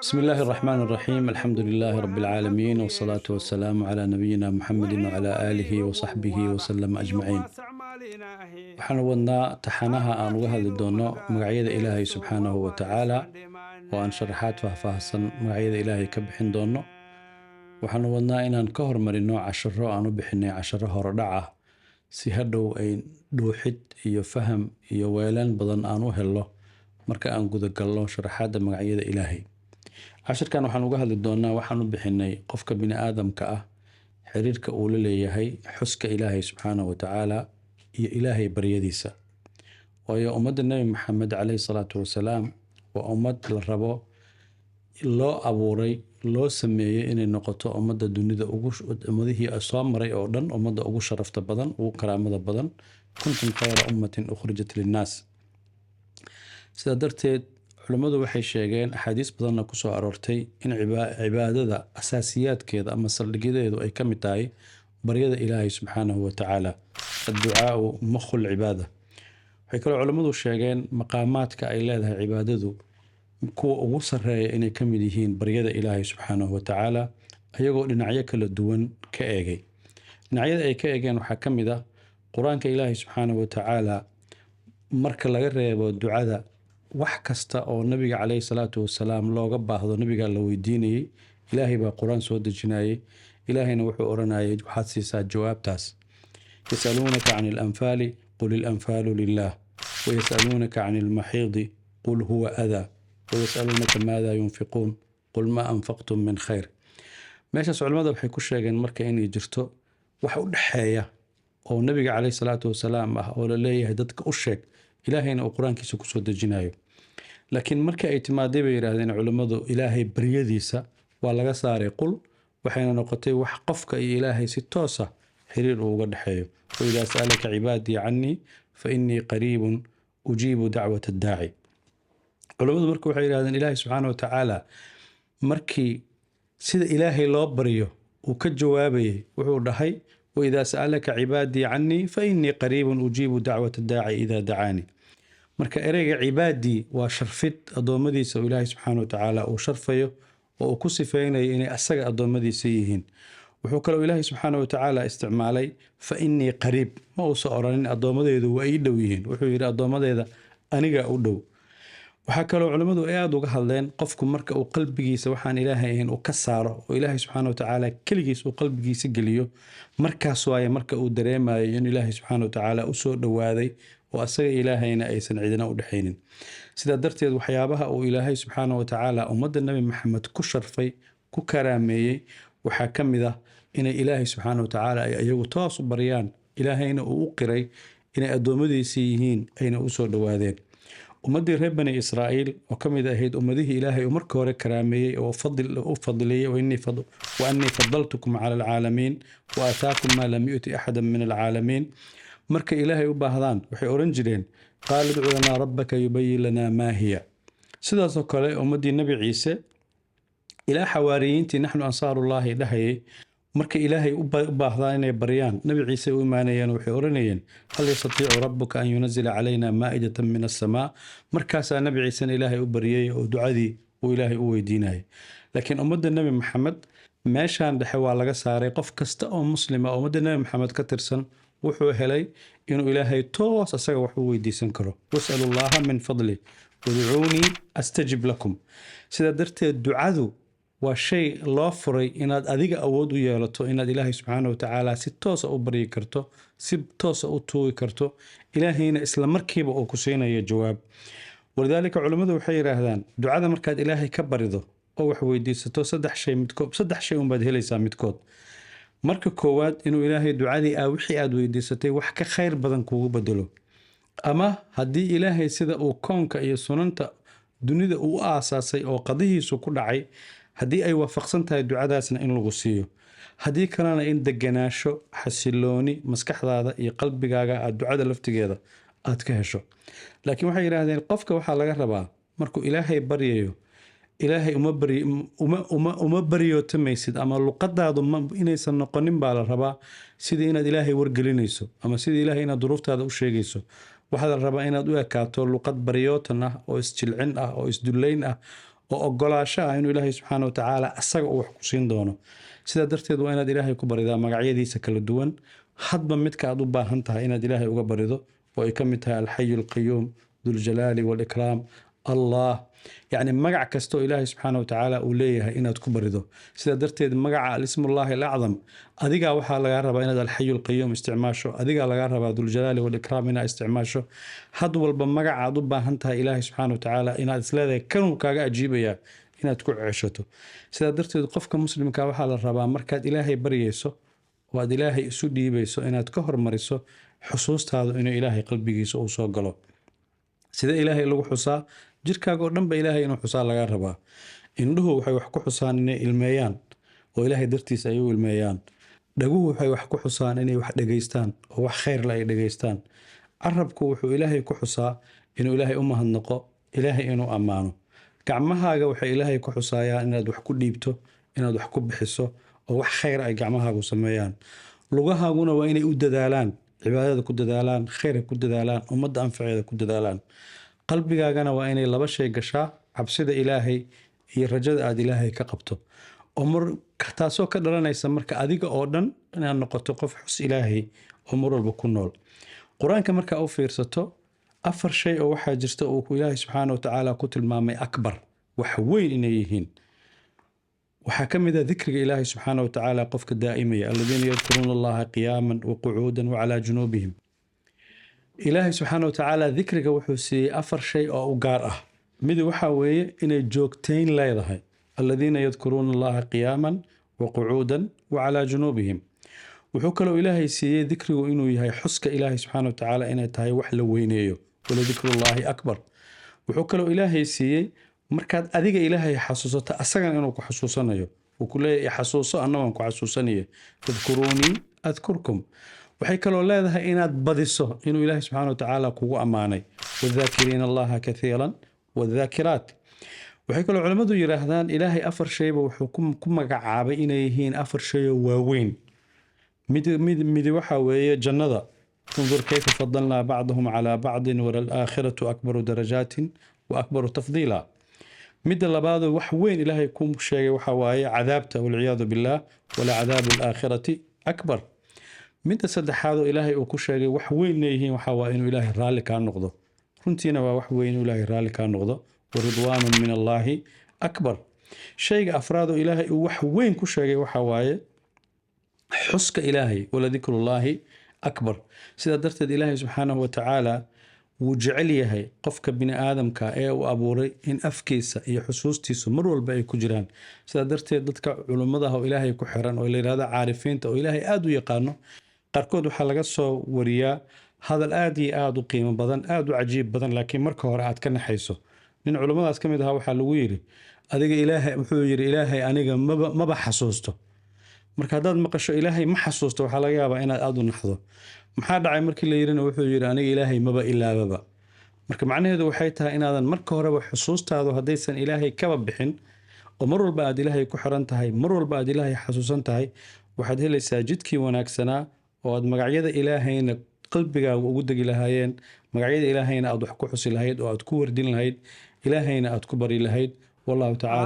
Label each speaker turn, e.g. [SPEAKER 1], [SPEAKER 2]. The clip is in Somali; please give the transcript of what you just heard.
[SPEAKER 1] بسم الله الرحمن الرحيم. الحمد لله رب العالمين، والصلاة والسلام على نبينا محمد وعلى آله وصحبه وسلم أجمعين. waxaan wadnaa taxanaha aan uga hadli doono magacyada Ilaahay subxaanahu wa tacaala oo aan sharaxaad faahfaahsan magacyada Ilaahay ka bixin doono. waxaan wadnaa inaan ka hormarino casharo aan u bixinay casharo horodhac ah si hadhow ay dhuuxid iyo faham iyo weelaan badan aan u helo marka aan gudagalno sharaxaadda magacyada Ilaahay. cashirkan waxaan uga hadli doonaa waxaan u bixinay qofka bini aadamka ah xiriirka uu la leeyahay xuska Ilaahay subxaanahu wa tacaala iyo Ilaahay baryadiisa. waayo ummadda Nabi Maxamed calayhi salaatu wasalaam waa ummad la rabo loo abuuray loo sameeyay inay noqoto ummadda dunida ummadihii soo maray oo dhan ummadda ugu sharafta badan ugu karaamada badan kuntum khayra ummatin ukhrijat linnaas. sidaa darteed culimadu waxay sheegeen axaadiis badanna ku soo aroortay in cibaadada asaasiyaadkeeda ama saldhigyadeedu ay ka mid tahay baryada Ilaahay subxaanahu wa tacaala. adducaau makhul cibaada. waxay kaloo culimadu sheegeen maqaamaadka ay leedahay cibaadadu kuwa ugu sarreeya inay ka mid yihiin baryada Ilaahay subxaanahu wa tacaala ayagoo dhinacyo kala duwan ka eegay. dhinacyada ay ka eegeen waxaa ka mid ah qur-aanka Ilaahay subxaanahu wa tacaala marka laga reebo ducada wax kasta oo nabiga calayhi salaatu wasalaam looga baahdo nabiga la weydiinayay Ilaahay baa quraan soo dejinayay. ilaahayna wuxuu oranayay waxaad siisaa jawaabtaas. yasaluunaka can ilanfaali qul ilanfaalu lilah wayasaluunaka can ilmaxiidi qul huwa adaa wayasaluunaka maada yunfiquun qul ma anfaqtum min khayr. meeshaas culimada waxay ku sheegeen marka inay jirto wax u dhexeeya oo nabiga calayhi salaatu wasalaam ah oo la leeyahay dadka u sheeg ilaahayna uu quraankiisa ku soo dejinayo. laakiin marka ay timaaday bay yiraahdeen culimadu ilaahay baryadiisa waa laga saaray qul waxayna noqotay wax qofka iyo ilaahay si toos ah xiriir uga dhaxeeyo. وإذا سألك عبادي عني فإني قريب أجيب دعوة الداعي. culimadu marka waxay yiraahdeen ilaahay subxaanahu wa tacaala markii sida ilaahay loo baryo uu ka jawaabayay wuxuu dhahay وإذا سألك عبادي عني فإني قريب أجيب دعوة الداعي إذا دعاني. marka ereyga cibaadi waa sharfid adoomadiisa oo ilaahay subxaanahu wa tacaala uu sharfayo oo uu ku sifeynayo inay asaga adoomadiisa yihiin. wuxuu kaloo ilaahay subxaanahu wa tacaala isticmaalay fa innii qariib ma uusan oranin addoomadeedu waa ii dhow yihiin. wuxuu yidhi addoomadeeda aniga u dhow. waxaa kaloo culimmadu ay aada uga hadleen qofku marka uu qalbigiisa waxaan ilaahay ahayn uu ka saaro oo ilaahay subxaanahu wa tacaala keligiis uu qalbigiisa geliyo markaas waaye marka uu dareemayo in ilaahay subxaanahu wa tacaala u soo dhowaaday oo asaga ilaahayna aysan cidina u dhexaynin. sidaa darteed waxyaabaha uu ilaahay subxaanahu wa tacaala ummadda nabi maxamed ku sharfay ku karaameeyey waxaa ka mid ah inay ilaahay subxaanahu wa tacaala ay ayagu toos u baryaan ilaahayna uu u qiray inay addoommadiisii yihiin ayna u soo dhowaadeen. ummaddii reer bani israa'iil oo ka mid ahayd ummadihii ilaahay uu marka hore karaameeyey oo u fadiliyey wa annii fadaltukum cala alcaalamiin wa aataakum maa lam yu'ti axadan min alcaalamiin. marka ilaahay u baahdaan waxay oran jireen qaala udcu lanaa rabbaka yubayin lanaa maa hiya. sidaasoo kale ummaddii nabi ciise ilaa xawaariyiintii naxnu ansaarullaahi dhahayay marka ilaahay u baahdaan inay baryaan nabi ciise u imaanayeen waxay oranayeen hal yastatiicu rabbuka an yunazila calayna maa'idatan min assamaa. markaasaa nabi ciisena ilaahay u baryay oo ducadii uu ilaahay u weydiinayay. laakiin ummadda nabi maxamed meeshaan dhexe waa laga saaray. qof kasta oo muslima oo ummadda nabi maxamed ka tirsan wuxuu helay inuu ilaahay toos asaga wax u weydiisan karo. wasalu llaha min fadli wadcuunii astajib lakum. sidaa darteed ducadu waa shay loo furay inaad adiga awood u yeelato inaad ilaahay subxaanahu wa tacaala si toosa u baryi karto si toosa u tuugi karto ilaahayna isla markiiba uu ku siinayo jawaab. walidaalika culimmadu waxay yidhaahdaan ducada markaad ilaahay ka barido oo wax weydiisato saddex shay unbaad helaysaa midkood. marka koowaad inuu ilaahay ducadii wixii aad weydiisatay wax ka khayr badan kuugu bedelo, ama haddii ilaahay sida uu koonka iyo sunanta dunida uu u aasaasay oo qadihiisu ku dhacay haddii ay waafaqsan tahay ducadaasna in lagu siiyo. haddii kalena in deganaasho xasilooni maskaxdaada iyo qalbigaaga aad ducada laftigeeda aad ka hesho. laakiin waxay yidhaahdeen qofka waxaa laga rabaa markuu ilaahay baryayo ilaahay uma baryootamaysid ama luqadaadu inaysan noqonin baa la rabaa sidii inaad ilaahay wargelinayso ama sidii ilaahay inaad duruuftaada u sheegayso. waxaa la rabaa inaad u ekaato luqad baryootan ah oo isjilcin ah oo isdullayn ah وأقلاشا إنه إلهي سبحانه وتعالى أسرع وحكسين دونه سيدا درتيد وإن إلهي كبر إذا مقعيدي سكال الدون حضبا متك أدوبا هنتها إن إلهي أقبرده وإكمتها الحي القيوم ذو الجلال والإكرام الله يعني مقع كستو إلهي سبحانه وتعالى أوليها إن تكبرده سيدا درتيد مقع الاسم الله الأعظم أديقا وحا لغاربا إن الحي القيوم استعماشه أديقا لغاربا ذو الجلال والإكرام إن استعماشه حضو البمقع أدوبا هنتها إلهي سبحانه وتعالى إن إسلاذي كانوا كاقا أجيبيا إن تكون عيشته سيدا درتيد قفك مسلم كاوحا للربا مركاد إلهي بريسو واد إلهي إسودي بيسو إن تكهر مريسو حصوص هذا إنه إلهي قلبي يسو وصوغلو سيدا إلهي لغو حصا jirkaaga oo dhan ba ilaahay inuu xusaa laga rabaa indhuhu waxay wax ku xusaan inay ilmeeyaan oo ilaahay dartiisa ay u ilmeeyaan dhaguhu waxay wax ku xusaan inay wax dhageystaan oo wax khayr la ay dhageystaan carabku wuxuu ilaahay ku xusaa inuu ilaahay u mahadnaqo ilaahay inuu ammaano gacmahaaga waxay ilaahay ku xusaayaan inaad wax ku dhiibto inaad wax ku bixiso oo wax khayr ay gacmahaagu sameeyaan lugahaaguna waa inay u dadaalaan cibaadada ku dadaalaan khayr ku dadaalaan ummadda anfaceeda ku dadaalaan qalbigaagana waa inay laba shay gashaa cabsida ilaahay iyo rajada aad ilaahay ka qabto oo taasoo ka dhalanaysa marka adiga oo dhan inaad noqoto qof xus ilaahay oo mar walba ku nool quraanka marka u fiirsato afar shay oo waxaa jirta oo ku ilaahay subxaanahu wa tacaala ku tilmaamay akbar wax weyn inay yihiin waxaa ka mid ah dikriga ilaahay subxaanahu wa tacaala qofka daa'imaya alladhiina yadkuruuna allaha qiyaaman wa qucuudan wa calaa junuubihim إلهي سبحانه وتعالى ذكرك وحسي أفر شيء أو قارئه مدي وحاوي إن جوكتين لا يضحي الذين يذكرون الله قياما وقعودا وعلى جنوبهم وحكلوا إلهي سي ذكره إنه يهي حسك إلهي سبحانه وتعالى إنه تهي وحلو وينيو ولذكر الله أكبر وحكلوا إلهي سي مركاد أذيك إلهي حسوسة أسرع إنه كحسوسانيو وكل يحسوسه أنه كحسوسانية تذكروني أذكركم waxay kaloo leedahay inaad badiso inuu ilaahay subxaanahu wa tacaala kugu ammaanay wadhaakiriina allaha kathiiran wadhaakiraat waxay kaloo culimmadu yidhaahdaan ilaahay afar shayba wuxuu ku magacaabay inay yihiin afar shay oo waaweyn midi waxaa weeye jannada undur kayfa fadalnaa bacdahum calaa bacdin walaalaakhiratu akbaru darajaatin wa akbaru tafdiila midda labaadoo wax weyn ilaahay ku sheegay waxaa waaye cadaabta walciyaadu billaah wala cadaabu alaakhirati akbar midda saddexaadoo ilaahay uu ku sheegay wax weyn leeyihiin waxaa waa inuu ilaahay raalli kaa noqdo runtiina waa wax weyn inuu ilaahay raalli kaa noqdo waridwaanun min allaahi akbar shayga afraadoo ilaahay uu wax weyn ku sheegay waxaa waaye xuska ilaahay waladikrullaahi akbar sidaa darteed ilaahay subxaanahu wa tacaala wuu jecel yahay qofka bini aadamka ee uu abuuray in afkiisa iyo xusuustiisu mar walba ay ku jiraan sidaa darteed dadka culummadaha oo ilaahay ku xiran oo la yidhaahdo caarifiinta oo ilaahay aada u yaqaano qaarkood waxaa laga soo wariyaa hadal aad iyo aada u qiimo badan aada u cajiib badan laakiin marka hore aad ka naxayso nin culummadaas ka mid ahaa waxaa lagu yidhi adiga ilaahay wuxuu yidhi ilaahay aniga maba xasuusto marka haddaad maqasho ilaahay ma xasuusto waxaa laga yaabaa inaad aada u naxdo maxaa dhacay markii la yidhina wuxuu yidhi aniga ilaahay maba ilaababa marka macnaheedu waxay tahay inaadan marka horeba xusuustaadu haddaysan ilaahay kaba bixin oo mar walba aad ilaahay ku xiran tahay mar walba aad ilaahay xasuusan tahay waxaad helaysaa jidkii wanaagsanaa oo aad magacyada ilaahayna qalbigaaga ugu degi lahaayeen magacyada ilaahayna aad wax ku xusi lahayd oo aad ku wardin lahayd ilaahayna aad ku bari lahayd wallahu tacaala